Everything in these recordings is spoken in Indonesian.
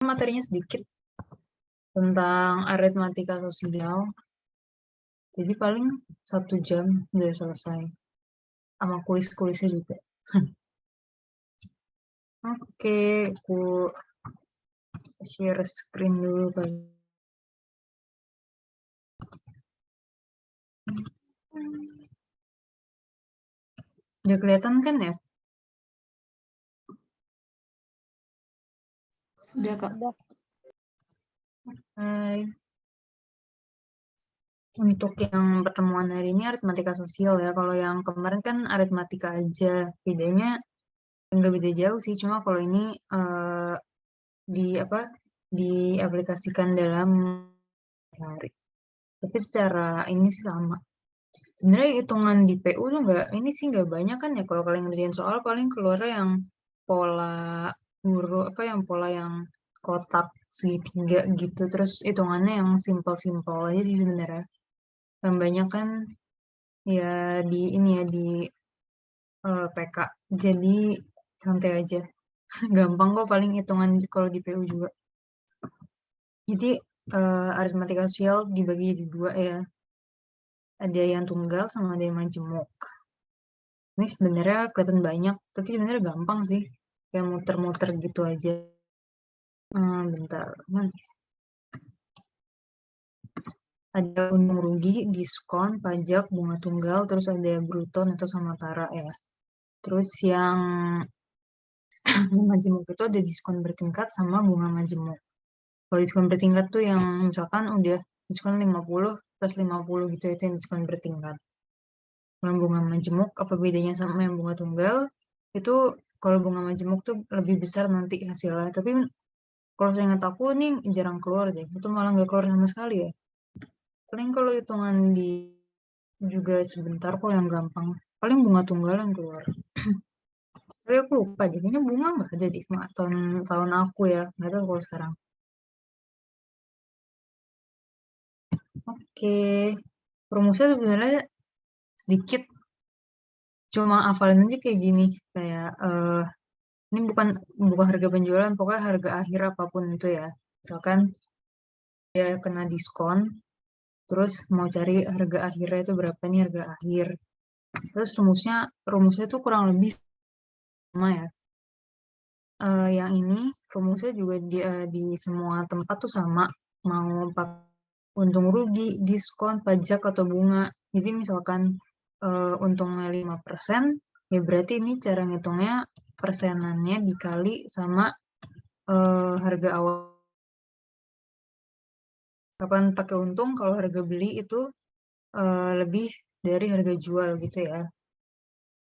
materinya sedikit tentang aritmatika sosial. Jadi paling 1 jam udah selesai. Sama kuis-kuisnya juga. Oke, aku share screen dulu kali. Udah kelihatan kan ya? Sudah Kak. Hai. Untuk yang pertemuan hari ini aritmatika sosial ya. Kalau yang kemarin kan aritmatika aja. Bedanya nggak beda jauh sih. Cuma kalau ini diaplikasikan dalam hari. Tapi secara ini sih sama. Sebenarnya hitungan di PU tuh nggak banyak kan ya. Kalau kalian ngerjain soal paling keluarnya yang pola pola yang kotak segitiga gitu. Terus hitungannya yang simpel-simpel aja sih sebenarnya. Yang banyak kan ya di ini ya di PK. Jadi santai aja. Gampang kok paling hitungan kalau di PU juga. Jadi aritmatika sosial dibagi jadi 2 ya. Ada yang tunggal sama ada yang majemuk. Ini sebenarnya kelihatan banyak, tapi sebenarnya gampang sih. Kayak muter-muter gitu aja. Bentar. Ada untung rugi, diskon, pajak, bunga tunggal, terus ada bruto, neto sama tara ya. Terus yang majemuk itu ada diskon bertingkat sama bunga majemuk. Kalau diskon bertingkat tuh yang misalkan udah diskon 50 plus 50 gitu, itu yang diskon bertingkat. Kalau bunga majemuk apa bedanya sama yang bunga tunggal? Itu kalau bunga majemuk tuh lebih besar nanti hasilnya. Tapi kalau saya ingat aku nih jarang keluar deh. Itu malah nggak keluar sama sekali ya. Paling kalau hitungan di juga sebentar kok yang gampang. Paling bunga tunggal yang keluar. Tapi aku lupa deh. Kayaknya bunga nggak ada deh. Tahun aku ya. Nggak tahu kalau sekarang. Oke. Rumusnya sebenarnya sedikit. Cuma hafalin aja kayak gini. Kayak ini bukan harga penjualan, pokoknya harga akhir apapun itu ya. Misalkan dia kena diskon, terus mau cari harga akhirnya itu berapa nih harga akhir. Terus rumusnya tuh kurang lebih sama ya. Yang ini rumusnya juga di semua tempat tuh sama. Mau untung rugi, diskon, pajak atau bunga. Jadi misalkan untungnya 5%, ya berarti ini cara ngitungnya persenannya dikali sama harga awal. Kapan pakai untung kalau harga beli itu lebih dari harga jual gitu ya.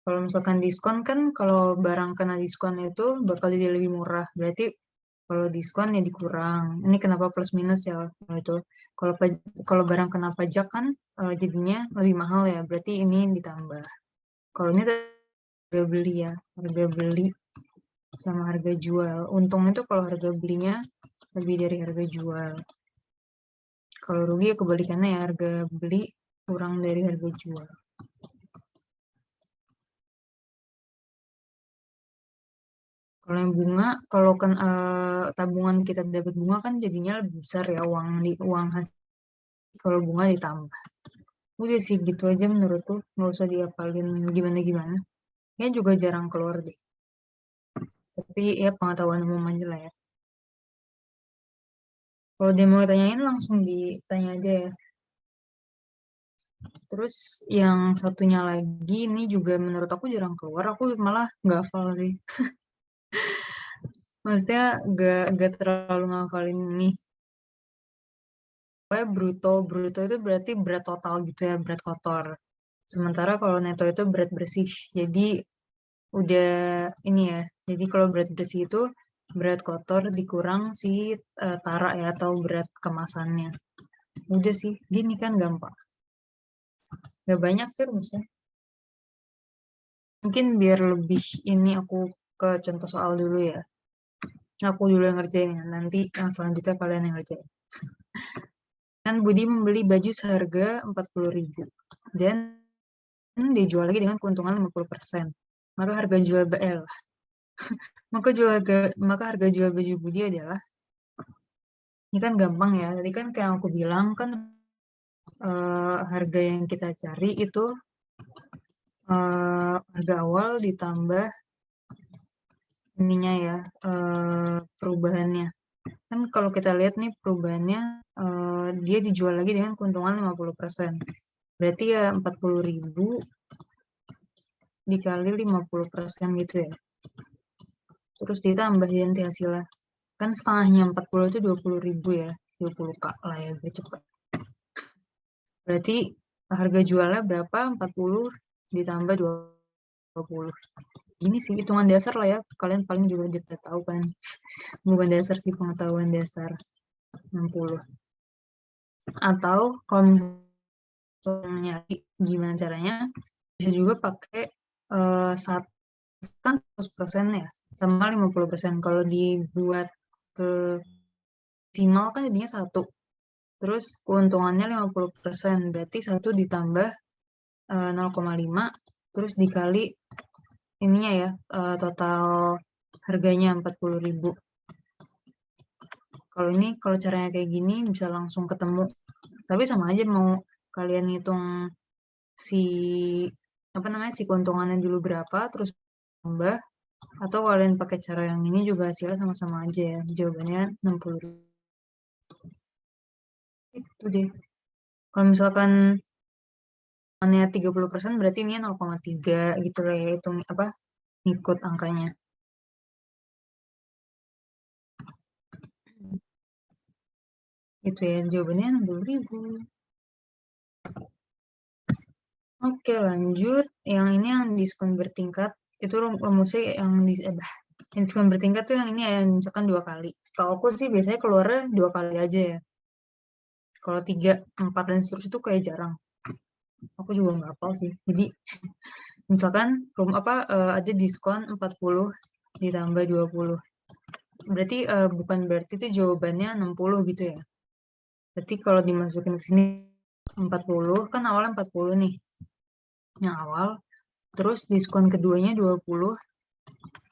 Kalau misalkan diskon kan kalau barang kena diskon itu bakal jadi lebih murah. Berarti kalau diskon ya dikurang. Ini kenapa plus minus ya kalau itu. Kalau barang kena pajak kan jadinya lebih mahal ya. Berarti ini ditambah. Kalau ini harga beli ya, harga beli sama harga jual. Untung itu kalau harga belinya lebih dari harga jual. Kalau rugi ya kebalikannya ya, harga beli kurang dari harga jual. Kalau yang bunga, kalau kan tabungan kita dapat bunga kan jadinya lebih besar ya uang hasil. Kalau bunga ditambah. Udah sih gitu aja menurutku, nggak usah diapalin gimana-gimana. Ya juga jarang keluar deh. Tapi ya pengetahuan umum aja lah ya. Kalau dia mau tanyain langsung ditanya aja ya. Terus yang satunya lagi ini juga menurut aku jarang keluar. Aku malah nggak hafal sih. Maksudnya nggak terlalu ngafalin ini. Pokoknya bruto itu berarti berat total gitu ya, berat kotor. Sementara kalau neto itu berat bersih. Jadi udah ini ya. Jadi kalau berat bersih itu berat kotor dikurang si tara ya atau berat kemasannya. Udah sih, gini kan gampang. Gak banyak sih rumusnya. Mungkin biar lebih ini aku ke contoh soal dulu ya. Aku dulu yang ngerjain ya. Nanti yang selanjutnya kalian yang ngerjain. Kan Budi membeli baju seharga 40.000 dan dijual lagi dengan keuntungan 50%. Maka harga jual BL. Maka harga jual baju Budi adalah Ini kan gampang ya, tadi kan kayak aku bilang kan harga yang kita cari itu harga awal ditambah ininya ya, perubahannya. Kan kalau kita lihat nih perubahannya, dia dijual lagi dengan keuntungan 50%. Berarti ya 40.000 dikali 50% gitu ya. Terus ditambah nanti hasilnya. Kan setengahnya 40 itu 20.000 ya. 20K lah ya, biar cepet. Berarti harga jualnya berapa? 40 ditambah 20. Ini sih hitungan dasar lah ya. Kalian paling juga udah tahu kan. Bukan dasar sih, pengetahuan dasar. 60. Atau kalau misalnya nyari gimana caranya, bisa juga pakai satu kan 100% ya, sama 50%. Kalau dibuat ke maksimal kan jadinya 1. Terus keuntungannya 50%, berarti 1 ditambah 0,5, terus dikali ininya ya, total harganya 40.000. Kalau ini, kalau caranya kayak gini bisa langsung ketemu. Tapi sama aja mau kalian hitung si apa namanya si keuntungannya dulu berapa, terus tambah, atau kalian pakai cara yang ini juga hasilnya sama-sama aja ya. Jawabannya 60.000. Itu deh. Kalau misalkan hanya 30% berarti ini 0,3 gitu lah ya, hitung apa ngikut angkanya. Itu ya, jawabannya 60.000. Oke, lanjut. Yang ini yang diskon bertingkat. Itu rumusnya yang yang diskon bertingkat tuh yang ini ya, yang misalkan 2 kali. Setahu aku sih biasanya keluarnya 2 kali aja ya. Kalau 3, 4, dan seterusnya itu kayak jarang. Aku juga nggak hafal sih. Jadi misalkan ada diskon 40 ditambah 20. Berarti bukan berarti itu jawabannya 60 gitu ya. Berarti kalau dimasukin ke sini 40, kan awalnya 40 nih. Yang awal. Terus diskon keduanya 20.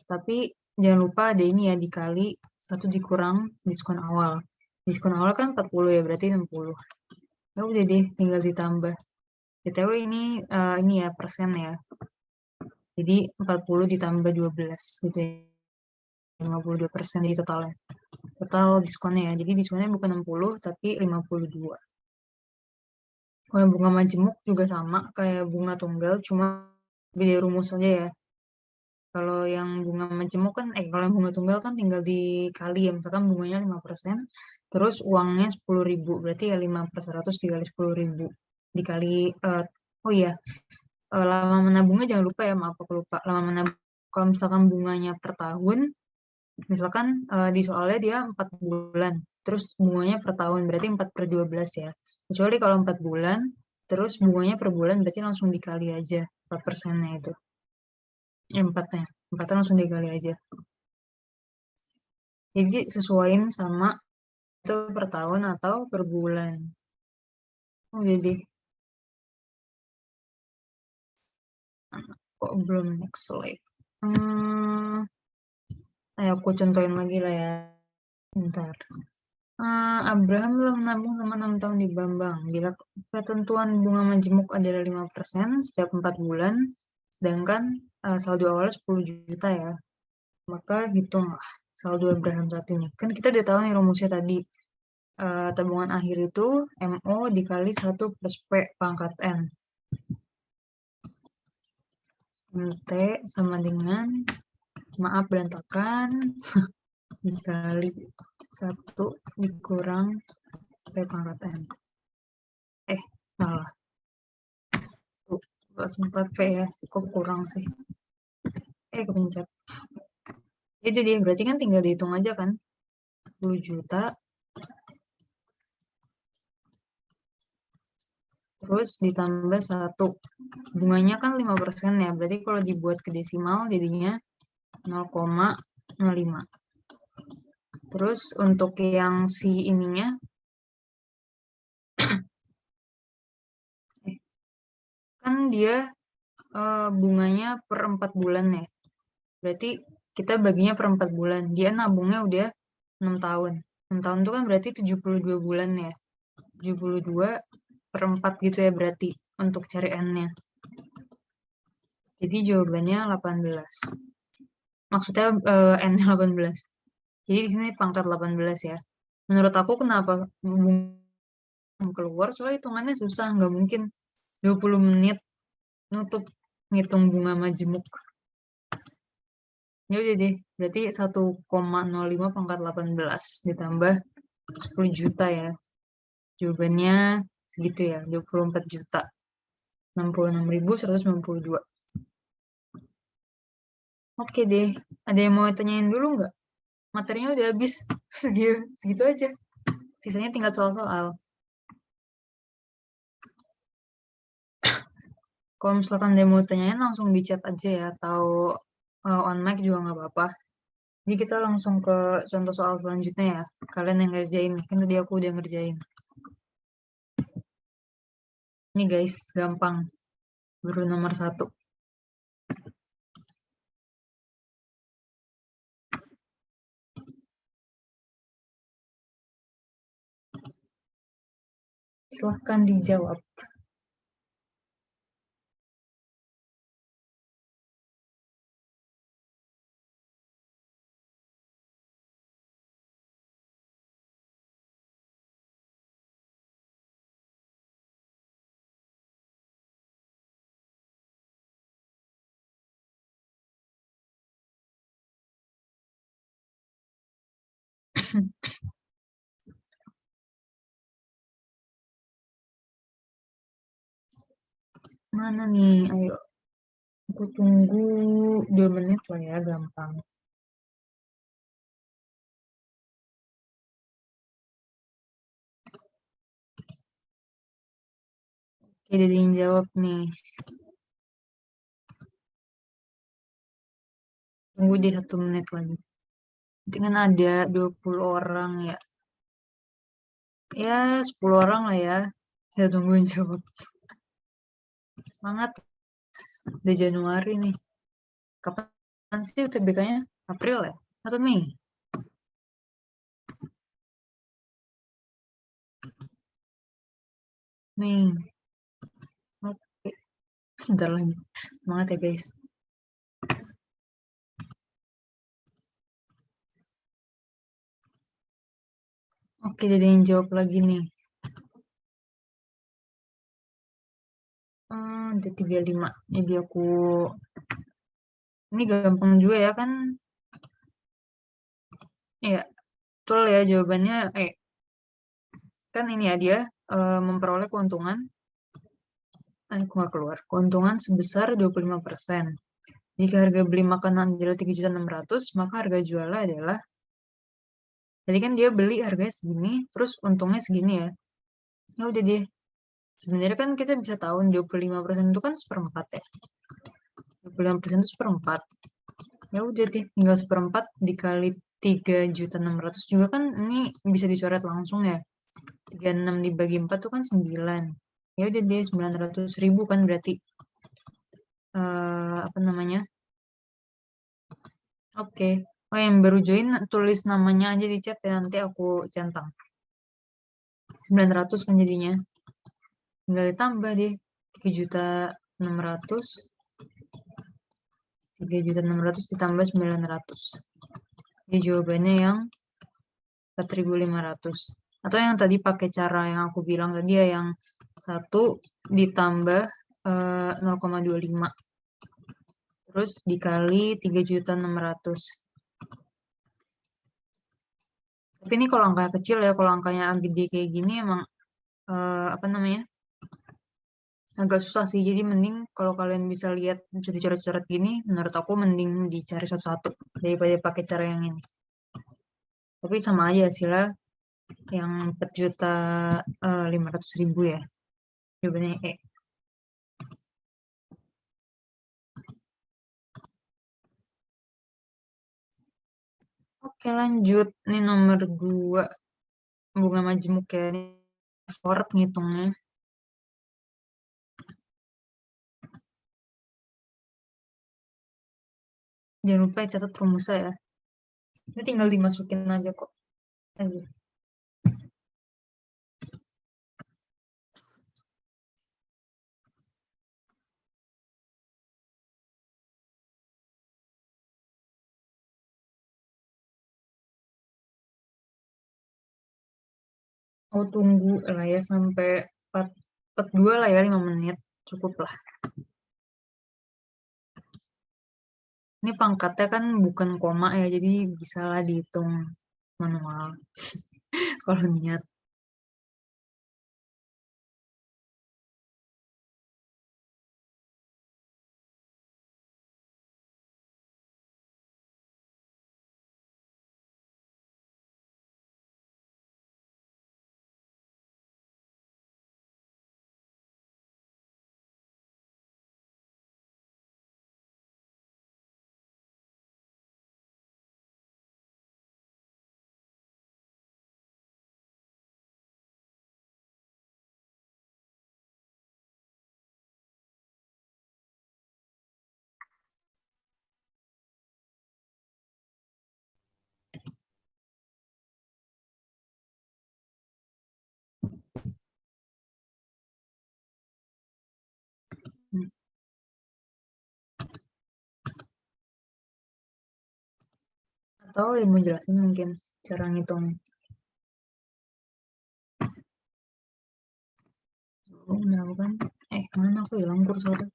Tapi jangan lupa ada ini ya, dikali 1 dikurang diskon awal. Diskon awal kan 40 ya, berarti 60. Ya udah deh, tinggal ditambah. BTW ini ya persen ya. Jadi 40 ditambah 12 gitu ya. 52% di totalnya. Total diskonnya ya. Jadi diskonnya bukan 60 tapi 52. Kalau bunga majemuk juga sama kayak bunga tunggal, cuma beda rumus aja ya. Kalau yang bunga majemuk kan, kalau yang bunga tunggal kan tinggal dikali ya. Misalkan bunganya 5%, terus uangnya 10.000. Berarti ya 5/100 dikali 10.000. Dikali, oh iya, lama menabungnya jangan lupa ya, maaf aku lupa. Lama menabung, kalau misalkan bunganya per tahun, misalkan di soalnya dia 4 bulan, terus bunganya per tahun, berarti 4/12 ya. Kecuali kalau 4 bulan, terus bunganya per bulan, berarti langsung dikali aja 4%-nya itu. 4-nya. 4-nya langsung dikali aja. Jadi sesuaiin sama itu per tahun atau per bulan. Oh, jadi kok belum next slide. Ayo aku contohin lagi lah ya. Bentar. Abraham telah menabung selama 6 tahun di Bambang. Bila ketentuan bunga majemuk adalah 5% setiap 4 bulan, sedangkan saldo awalnya 10 juta ya, maka hitunglah saldo Abraham saat ini. Kan kita udah tahu nih rumusnya tadi. Tabungan akhir itu MO dikali 1 plus P pangkat N. MT sama dengan, maaf berantakan, dikali 1 dikurang P pangkat N. Salah. Gak sempat P ya, kok kurang sih. Kepencet. Itu dia, berarti kan tinggal dihitung aja kan. 10 juta. Terus ditambah 1. Bunganya kan 5% ya, berarti kalau dibuat ke desimal jadinya 0,05. Terus untuk yang si ininya, kan dia bunganya per 4 bulan ya. Berarti kita baginya per 4 bulan. Dia nabungnya udah 6 tahun. 6 tahun itu kan berarti 72 bulan ya. 72/4 gitu ya berarti untuk cari N-nya. Jadi jawabannya 18. Maksudnya N-nya 18. Jadi di sini pangkat 18 ya. Menurut aku kenapa keluar, soalnya hitungannya susah, nggak mungkin 20 menit nutup ngitung bunga majemuk. Ya udah deh, berarti 1,05 pangkat 18 ditambah 10 juta ya. Jawabannya segitu ya, 24 juta. 66.192. Oke deh, ada yang mau tanyain dulu nggak? Materinya udah habis, segitu aja. Sisanya tinggal soal-soal. Kalau misalkan ada yang mau tanyain langsung di chat aja ya, atau on mic juga nggak apa-apa. Jadi kita langsung ke contoh soal selanjutnya ya. Kalian yang ngerjain, kan tadi aku udah ngerjain. Nih guys, gampang. Baru nomor 1. Silahkan dijawab. Mana nih? Ayo. Aku tunggu 2 menit lah ya, gampang. Oke, ada yang jawab nih. Tunggu di 1 menit lagi. Nanti kan ada 20 orang ya. Ya, 10 orang lah ya. Saya tungguin jawab. Semangat. Udah Januari nih. Kapan sih UTBK-nya? April ya? Atau Mei? Mei. Oke. Sebentar lagi. Semangat ya guys. Oke, jadi yang jawab lagi nih. Ada 35. Jadi aku... Ini gampang juga ya kan? Iya, betul ya jawabannya. Kan ini ya dia memperoleh keuntungan. Aku nggak keluar. Keuntungan sebesar 25%. Jika harga beli makanan adalah 3.600.000, maka harga jualnya adalah... Jadi kan dia beli harganya segini, terus untungnya segini ya. Ya udah deh. Sebenarnya kan kita bisa tahu 25% itu kan seperempat ya. 25% itu seperempat. Ya udah deh, tinggal seperempat dikali 3.600.000 juga kan ini bisa dicoret langsung ya. 36 dibagi 4 tuh kan 9. Ya udah deh, 900.000 kan berarti apa namanya? Oke. Oh, yang baru join tulis namanya aja di chat ya, nanti aku centang. 900 kan jadinya. Tinggal ditambah deh 3.600.000. 3.600.000 ditambah 900. Jadi jawabannya yang 4.500. Atau yang tadi pakai cara yang aku bilang tadi ya, yang 1 ditambah 0,25. Terus dikali 3.600. Tapi ini kalau angka kecil ya, kalau angkanya gede kayak gini emang apa namanya? Agak susah sih. Jadi mending kalau kalian bisa lihat, bisa dicoret-coret gini, menurut aku mending dicari satu-satu daripada pakai cara yang ini. Tapi sama aja hasilnya yang 4.500.000 ya. Jawabannya E. Oke, lanjut. Ini nomor 2. Bunga majemuk ya. Ini favorit ngitungnya. Jangan lupa catat rumusnya ya. Ini tinggal dimasukin aja kok. Aduh. Mau tunggu lah ya sampai 42 lah ya, 5 menit. Cukup lah. Ini pangkatnya kan bukan koma ya, jadi bisa lah dihitung manual kalau niat. Atau yang mau jelasin mungkin cara ngitung. Melakukan, mana aku hilang kursornya.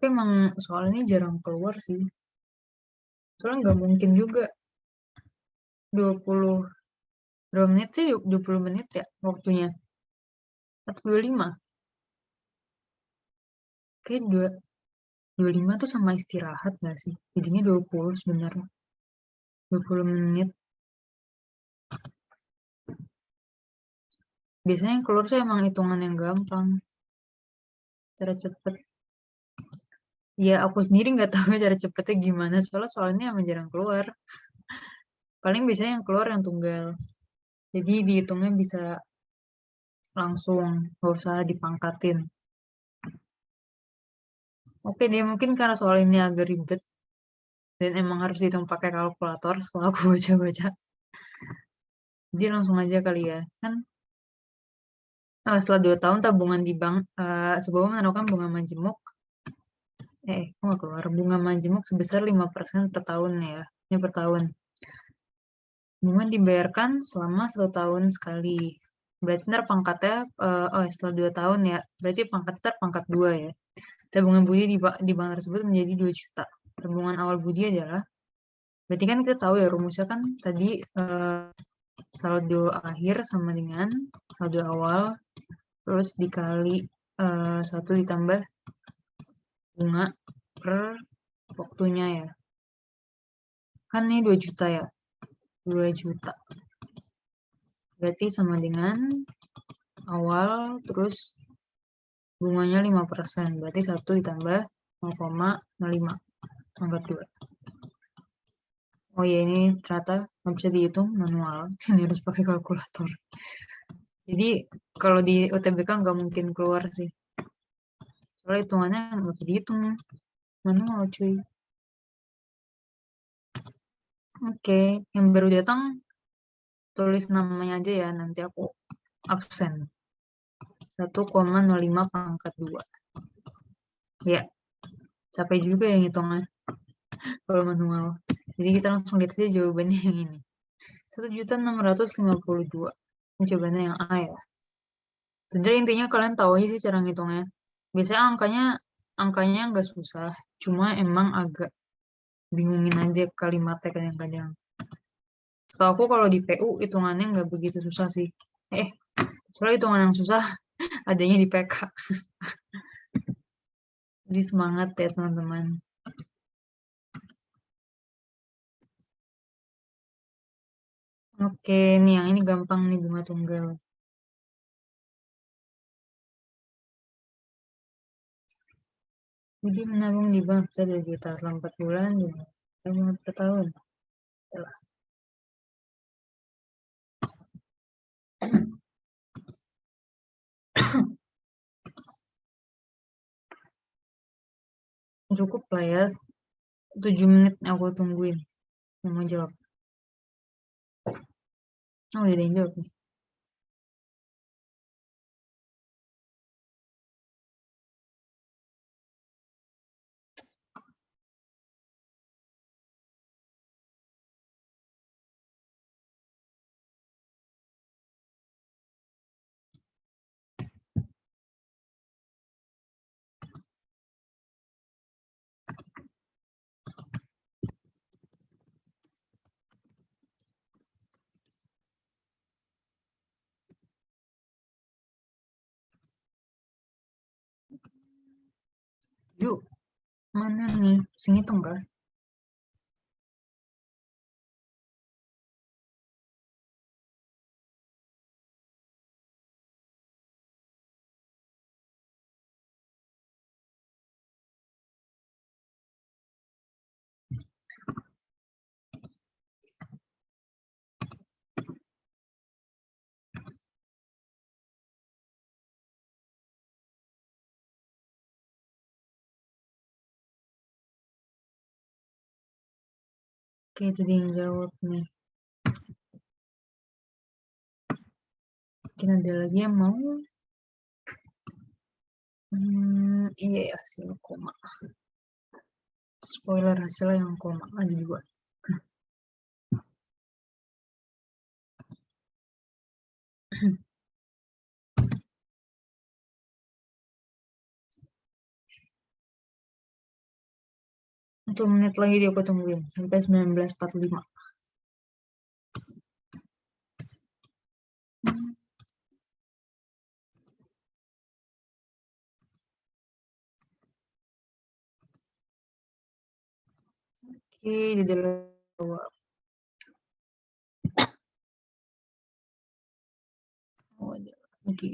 Tapi emang soal ini jarang keluar sih. Soalnya nggak mungkin juga 20 berapa menit sih, 20 menit ya waktunya. Atau 25. Kayak 25 tuh sama istirahat nggak sih? Jadinya 20 sebenarnya. 20 menit. Biasanya yang keluar sih emang hitungan yang gampang. Cara cepet. Ya aku sendiri nggak tahu cara cepetnya gimana. Soalnya emang jarang keluar. Paling biasanya yang keluar yang tunggal. Jadi dihitungnya bisa langsung. Nggak usah dipangkatin. Oke deh, mungkin karena soal ini agak ribet. Dan emang harus dihitung pakai kalkulator setelah aku baca-baca. Jadi langsung aja kali ya. Kan setelah 2 tahun tabungan di bank, sebelum menaruhkan bunga majemuk, kok nggak keluar? Bunga majemuk sebesar 5% per tahun ya. Ini per tahun. Bunga dibayarkan selama 1 tahun sekali. Berarti ntar pangkatnya, setelah 2 tahun ya. Berarti pangkatnya ntar pangkat 2 ya. Tabungan budi di bank tersebut menjadi 2 juta. Tabungan awal budi adalah, berarti kan kita tahu ya rumusnya kan tadi saldo akhir sama dengan saldo awal terus dikali 1 ditambah bunga per waktunya ya. Kan ini 2 juta ya. 2 juta. Berarti sama dengan awal terus bunganya 5%. Berarti 1 ditambah 0,05 pangkat 2. Oh iya, ini ternyata nggak bisa dihitung manual. Ini harus pakai kalkulator. Jadi kalau di UTBK nggak mungkin keluar sih. Soalnya hitungannya nggak bisa dihitung. Manual cuy. Oke, yang baru datang tulis namanya aja ya. Nanti aku absen. 1,05 pangkat 2. Ya, capek juga yang hitungnya kalau manual. Jadi kita langsung lihat aja jawabannya yang ini. 1.652. Ini jawabannya yang A ya. Sebenarnya intinya kalian tahu aja sih cara ngitungnya. Biasanya angkanya nggak susah, cuma emang agak bingungin aja kalimatnya kadang-kadang. Setahu aku kalau di PU hitungannya nggak begitu susah sih. Soalnya hitungan yang susah adanya di PK. Jadi semangat ya teman-teman. Oke, nih yang ini gampang nih bunga tunggal. Jadi menabung di bank bisa 2 juta selama 4 bulan, bunga per tahun. Yalah. Cukup lah ya. 7 menit aku tungguin. Yang mau jawab. Oh, ada yang jawab nih. Yuk, mana nih? Sing hitung kan? Oke, itu dia yang jawab nih. Mungkin ada lagi yang mau. Iya ya, hasil koma. Spoiler hasilnya yang koma ada juga. Satu menit lagi dia aku tungguin sampai 19.45. Oke, di dalam oke,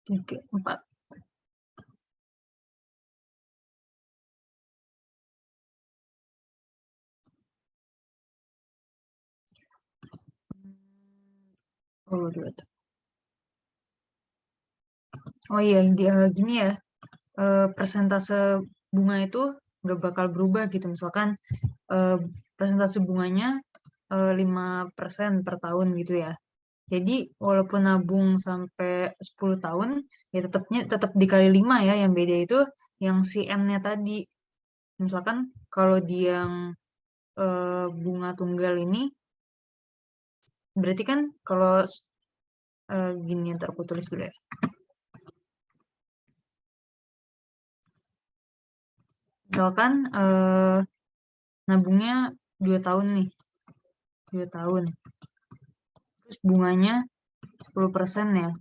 3, 4. Oh, 2. Oh iya, dia gini ya, persentase bunga itu nggak bakal berubah gitu. Misalkan persentase bunganya 5% per tahun gitu ya. Jadi walaupun nabung sampai 10 tahun, ya tetap dikali 5 ya. Yang beda itu yang si N-nya tadi. Misalkan kalau dia yang bunga tunggal ini, berarti kan kalau gini ntar aku tulis dulu ya. Misalkan nabungnya 2 tahun nih, 2 tahun. Terus bunganya 10% ya.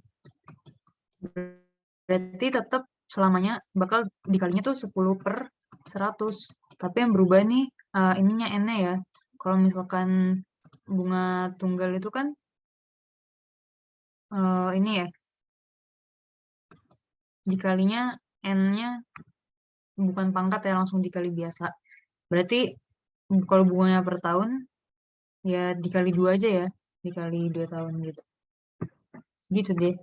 Berarti tetap selamanya bakal dikalinya tuh 10/100. Tapi yang berubah nih ininya N-nya ya. Kalau misalkan bunga tunggal itu kan ini ya, dikalinya N-nya bukan pangkat ya, langsung dikali biasa. Berarti kalau bunganya per tahun ya dikali 2 aja ya, dikali 2 tahun gitu. Gitu deh.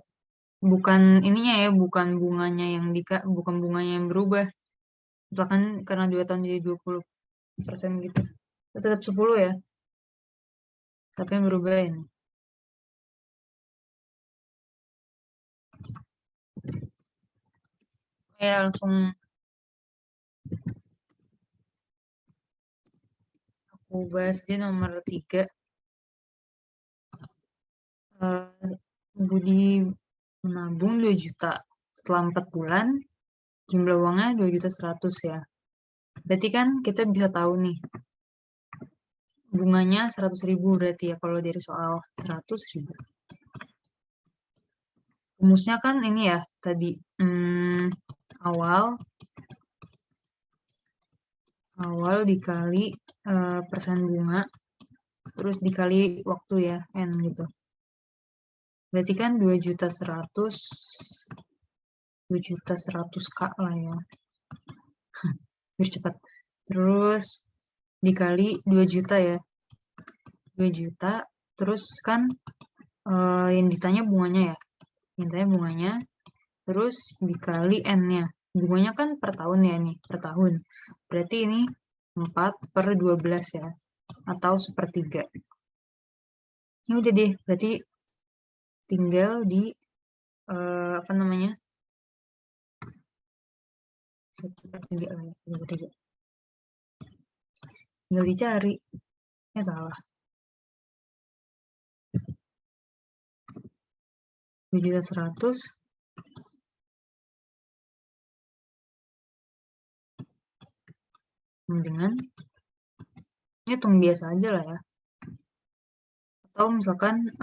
Bukan ininya ya, bukan bunganya yang berubah. Misalkan karena 2 tahun jadi 20% gitu. Tetap 10 ya, tapi yang berubah ini. Ya langsung aku bahas aja nomor 3. Budi menabung 2 juta. Setelah 4 bulan, jumlah uangnya 2.100.000 ya. Berarti kan kita bisa tahu nih, bunganya 100.000 berarti ya kalau dari soal 100.000. Rumusnya kan ini ya tadi awal dikali persen bunga terus dikali waktu ya N gitu. Berarti kan 2.100.000 K lah ya. Biar cepat. Terus dikali 2 juta ya. 2 juta terus kan yang ditanya bunganya ya. Yang ditanya bunganya terus dikali N-nya. bunganya kan per tahun ya nih, per tahun. Berarti ini 4/12 ya, atau 1/3. Ini udah deh, berarti tinggal di, apa namanya, 1/3 lah ya, 1/3. Tinggal dicari. Salah. 2.100.000 dengan hitung biasa aja lah ya. Atau misalkan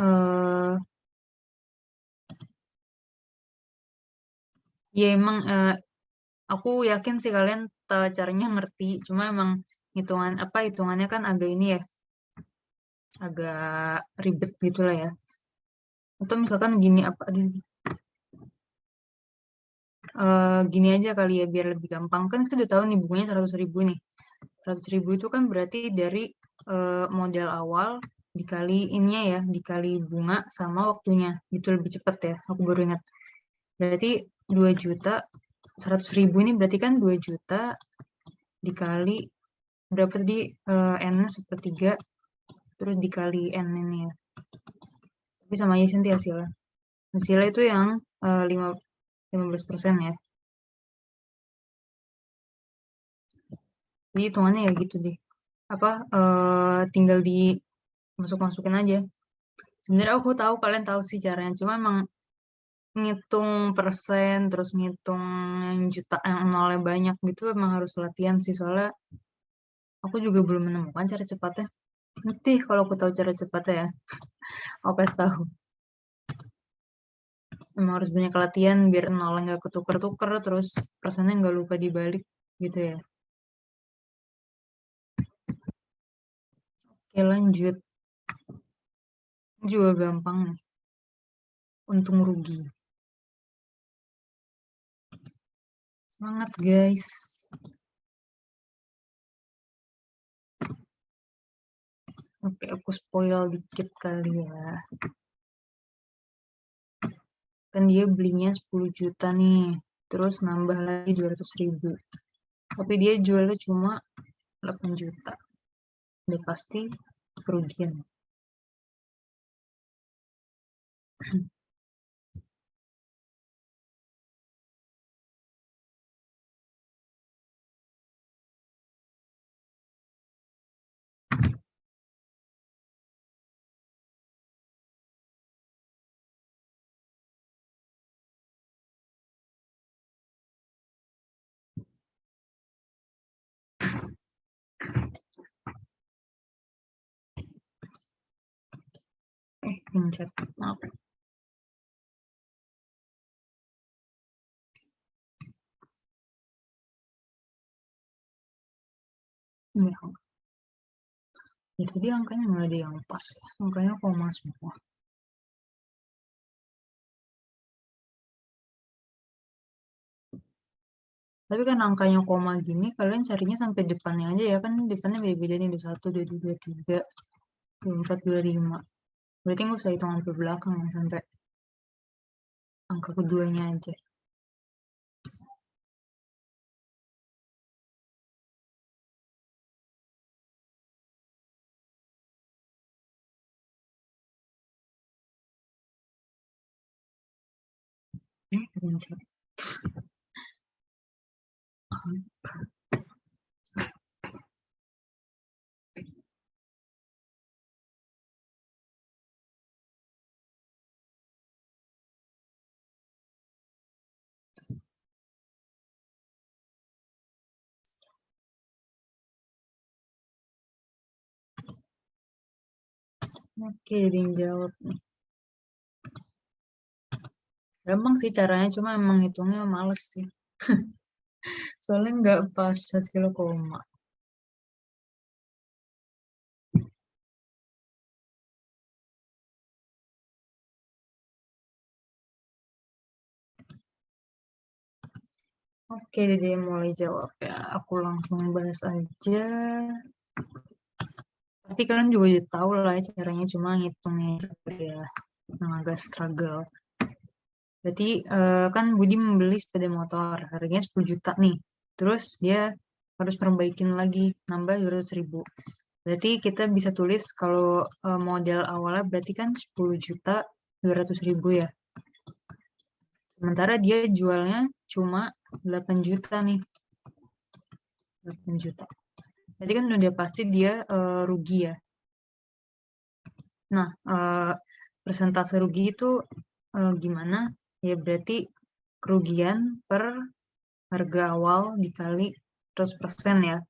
ya emang aku yakin sih kalian caranya ngerti, cuma emang hitungannya kan agak ini ya, agak ribet gitu lah ya. Atau misalkan gini gini aja kali ya biar lebih gampang. Kan kita udah tahu nih bukunya 100.000 nih. 100.000 itu kan berarti dari modal awal dikali ininya ya, dikali bunga sama waktunya. Itu lebih cepat ya, aku baru ingat. Berarti 2.100.000 ini berarti kan 2 juta dikali berapa tadi, N 1/3 terus dikali N ini ya. Tapi sama aja nanti hasilnya. Hasilnya itu yang 15% ya. Jadi hitungannya ya gitu deh. Apa tinggal dimasuk-masukin aja. Sebenarnya aku tahu kalian tahu sih caranya, cuma emang ngitung persen terus ngitung yang juta yang nolnya banyak gitu emang harus latihan sih, soalnya aku juga belum menemukan cara cepatnya. Nanti kalau aku tahu cara cepatnya ya, aku kasih tahu. Emang harus banyak latihan biar nolnya nggak ketuker-tuker, terus persennya nggak lupa dibalik gitu ya. Oke lanjut. Ini juga gampang nih. Untung rugi. Semangat guys. Oke, aku spoil dikit kali ya. Kan dia belinya 10 juta nih. Terus nambah lagi 200.000. Tapi dia jualnya cuma 8 juta. Udah pasti kerugian. Pencet. Maaf. Ya, jadi angkanya nggak ada yang pas. Angkanya koma semua. Tapi kan angkanya koma gini, kalian carinya sampai depannya aja ya. Kan depannya beda-beda nih. 21, 22, 23, 24, 25. Berarti nggak usah hitung sampai belakang ya, sampai angka keduanya aja. Pencet. Oke, jadi yang jawab nih. Gampang sih caranya, cuma emang hitungnya males sih. Soalnya nggak pas hasil koma. Oke, jadi mulai jawab ya. Aku langsung bahas aja. Pasti kalian juga udah tahu lah ya caranya, cuma ngitungnya ya yang agak struggle. Berarti kan Budi membeli sepeda motor, harganya 10 juta nih. Terus dia harus perbaikin lagi, nambah 200.000. Berarti kita bisa tulis kalau model awalnya berarti kan 10 juta 200.000 ya. Sementara dia jualnya cuma 8 juta nih. 8 juta. Berarti kan udah pasti dia rugi ya. Nah, persentase rugi itu gimana? Ya berarti kerugian per harga awal dikali 100% ya.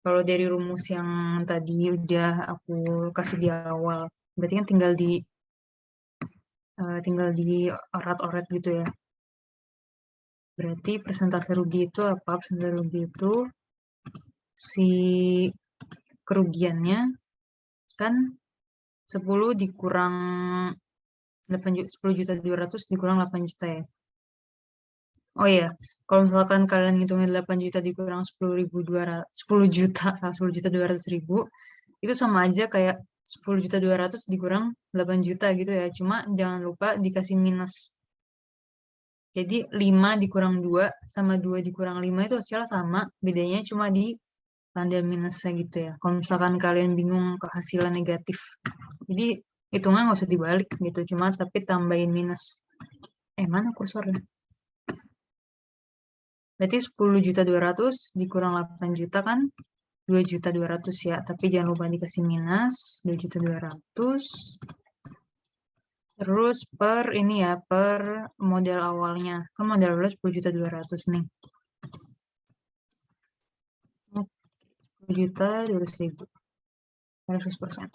Kalau dari rumus yang tadi udah aku kasih di awal, berarti kan tinggal di orat-orat gitu ya. Berarti persentase rugi itu apa? Persentase rugi itu si kerugiannya kan 10 dikurang 10 juta 200 dikurang 8 juta ya. Oh iya, kalau misalkan kalian ngitungin 8 juta dikurang 10 juta, 10 juta 200.000, itu sama aja kayak 10 juta 200 dikurang 8 juta gitu ya. Cuma jangan lupa dikasih minus. Jadi 5 dikurang 2 sama 2 dikurang 5 itu hasilnya sama, bedanya cuma di tanda minusnya gitu ya. Kalau misalkan kalian bingung ke hasilnya negatif. Jadi hitungnya nggak usah dibalik gitu, cuma tapi tambahin minus. Mana kursornya? Berarti 10 juta 200 dikurang 8 juta kan 2 juta 200 ya. Tapi jangan lupa dikasih minus 2 juta 200. Terus per ini ya, per model awalnya. Kan model awalnya 10 juta 200 nih. 10 juta 200.000. 100%.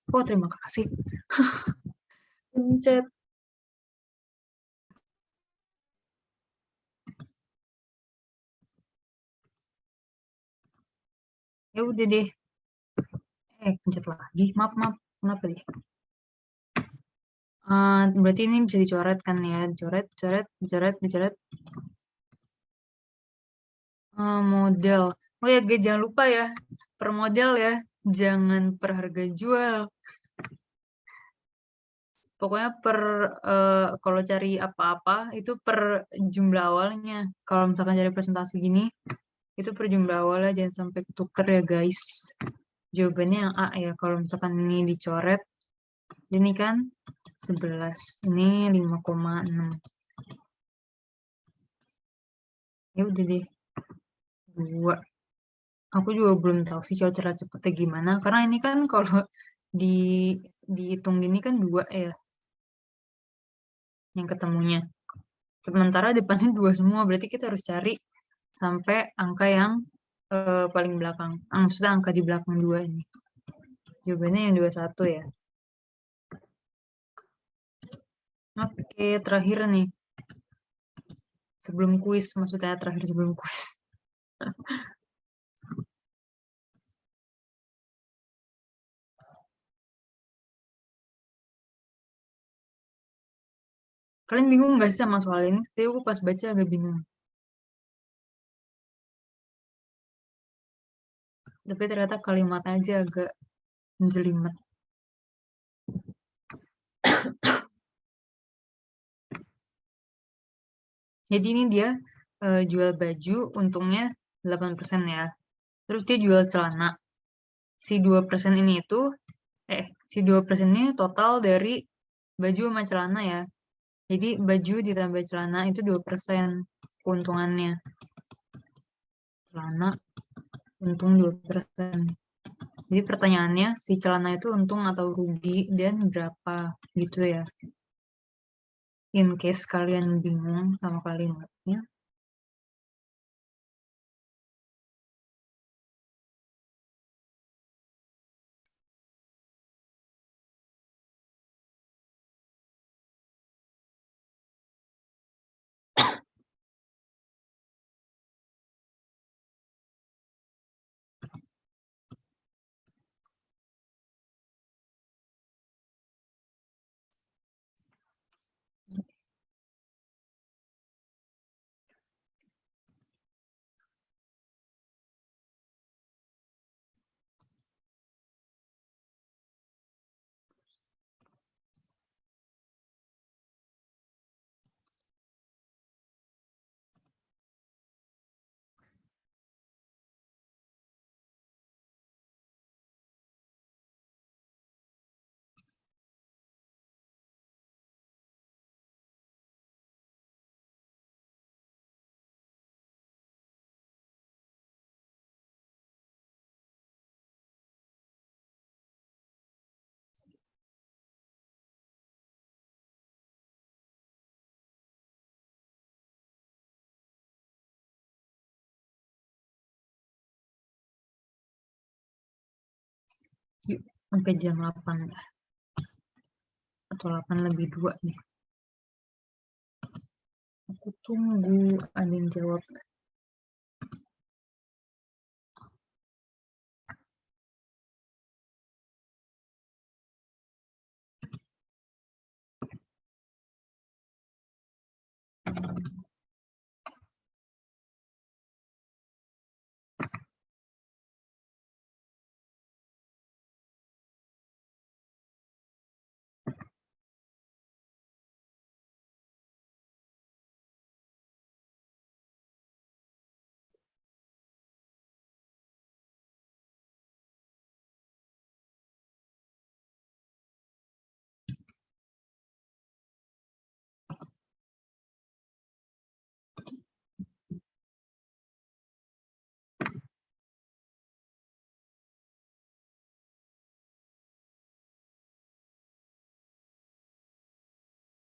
Kok terima kasih. Pencet. Ya udah deh. Pencet lagi. Maaf, maaf. Kenapa deh? Berarti ini bisa dicoret kan ya. Coret, coret, dicoret, dicoret. Model. Oh ya, guys, jangan lupa ya. Per model ya. Jangan per harga jual. Pokoknya kalau cari apa-apa itu per jumlah awalnya. Kalau misalkan cari presentasi gini, itu per jumlah awalnya, jangan sampai ketuker ya guys. Jawabannya yang A ya. Kalau misalkan ini dicoret, ini kan 11, ini 5,6. Ya udah deh. 2. Aku juga belum tahu sih cara cepetnya gimana. Karena ini kan kalau di dihitung gini kan 2 ya yang ketemunya. Sementara depannya 2 semua, berarti kita harus cari sampai angka yang paling belakang. Maksudnya angka di belakang 2 ini. Jawabannya yang 21 ya. Oke, terakhir nih. Sebelum kuis, maksudnya terakhir sebelum kuis. Kalian bingung nggak sih sama soal ini? Tadi aku pas baca agak bingung. Tapi ternyata kalimatnya aja agak menjelimet. Jadi ini dia jual baju, untungnya 8% ya. Terus dia jual celana. Si 2% ini itu, si 2% ini total dari baju sama celana ya. Jadi baju ditambah celana itu 2% keuntungannya. Celana untung 2%. Jadi pertanyaannya, si celana itu untung atau rugi dan berapa gitu ya. In case kalian bingung sama kalimatnya. Yuk, sampai jam 8 lah. Atau 8 lebih 2 nih. Aku tunggu ada yang jawab.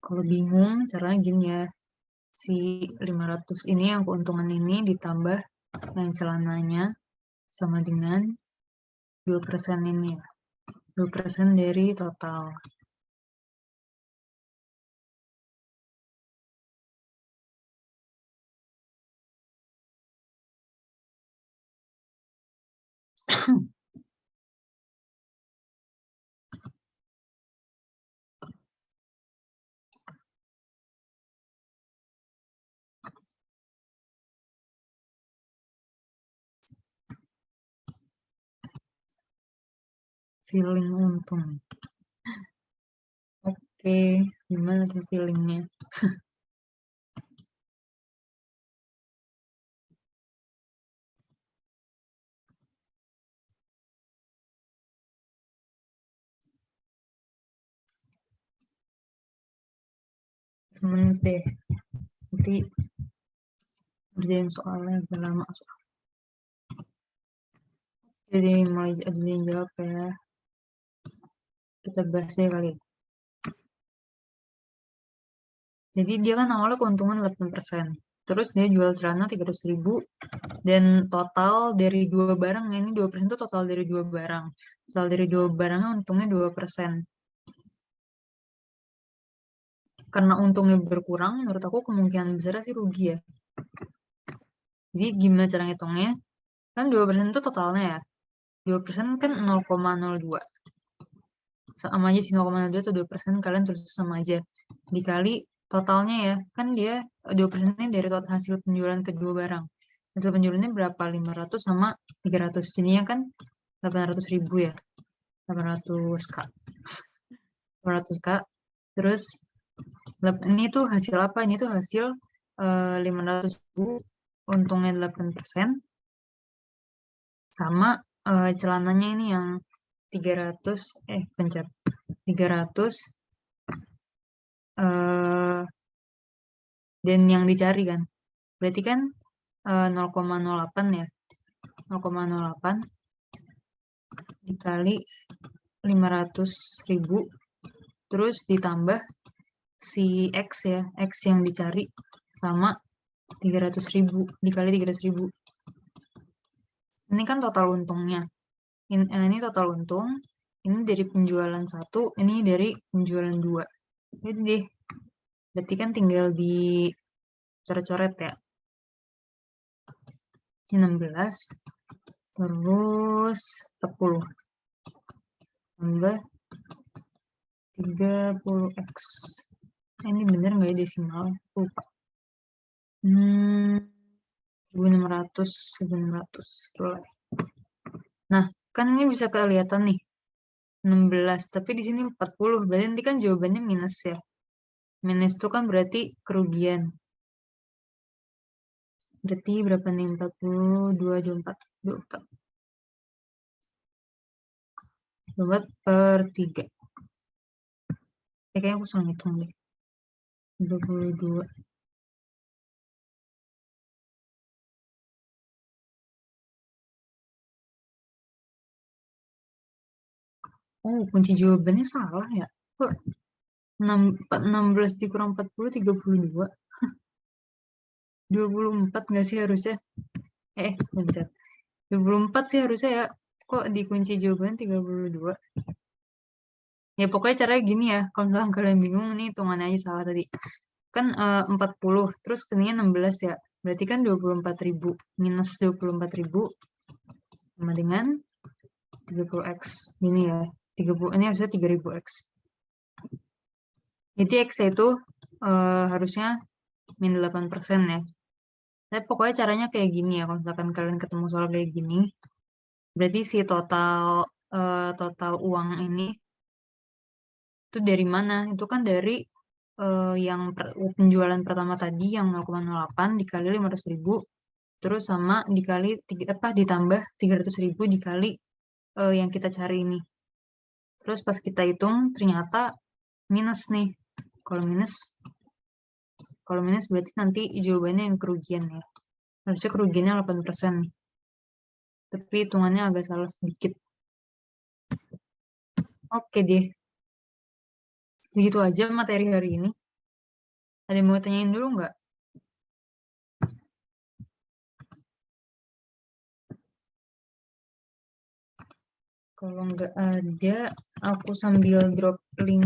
Kalau bingung, caranya gini ya. Si 500 ini, yang keuntungan ini ditambah yang celananya sama dengan 2% ini ya. 2% dari total. Feeling untung. Oke, gimana tuh feelingnya? Semenit deh. Nanti kerjain soalnya agak lama soal. Jadi mulai ada yang jawab ya. Kita bahas deh kali. Jadi dia kan awalnya keuntungan 8%. Terus dia jual celana 300.000 dan total dari 2 barang, ini 2% itu total dari 2 barang. Total dari 2 barangnya untungnya 2%. Karena untungnya berkurang, menurut aku kemungkinan besar sih rugi ya. Jadi gimana cara ngitungnya? Kan 2% itu totalnya ya. 2% kan 0,02. Sama aja sih 0,02 atau 2%, kalian tulis sama aja. Dikali totalnya ya, kan dia 2%-nya dari total hasil penjualan kedua barang. Hasil penjualannya berapa? 500 sama 300. Jadinya kan 800.000 ya. 800K. 800K. Terus ini tuh hasil apa? Ini tuh hasil 500.000 untungnya 8%. Sama celananya ini yang 300 pencet 300 dan yang dicari kan berarti kan 0,08 ya, 0,08 dikali 500.000 terus ditambah si X ya, X yang dicari sama 300.000 dikali 300.000. Ini kan total untungnya. Ini total untung, ini dari penjualan 1, ini dari penjualan 2. Jadi deh, berarti kan tinggal di coret-coret ya. Ini 16, terus 40, tambah 30X. Ini bener nggak ya desimal? Lupa. 1600, 1600. Nah, kan ini bisa kelihatan nih. 16, tapi di sini 40. Berarti nanti kan jawabannya minus ya. Minus itu kan berarti kerugian. Berarti berapa nih? 40, 2, 24. 24 per 3. Kayaknya aku salah ngitung deh. 32. Oh, kunci jawabannya salah ya. Kok 16 dikurang 40, 32. 24 nggak sih harusnya? Bentar. 24 sih harusnya ya. Kok dikunci jawaban 32? Ya pokoknya caranya gini ya, kalau misalkan kalian bingung nih hitungannya aja salah tadi. Kan 40, terus ininya 16 ya. Berarti kan 24.000 minus 24.000 sama dengan 30x. Gini ya, 30, ini harusnya 3000x. Jadi x itu harusnya min 8% ya. Tapi pokoknya caranya kayak gini ya, kalau misalkan kalian ketemu soal kayak gini, berarti si total uang ini itu dari mana? Itu kan dari yang penjualan pertama tadi yang 0,08 dikali 500.000, terus sama dikali ditambah 300.000 dikali yang kita cari ini. Terus pas kita hitung ternyata minus nih. Kalau minus berarti nanti jawabannya yang kerugian ya. Harusnya kerugiannya 8% nih. Tapi hitungannya agak salah sedikit. Oke deh. Segitu aja materi hari ini. Ada yang mau tanyain dulu nggak? Kalau nggak ada, aku sambil drop link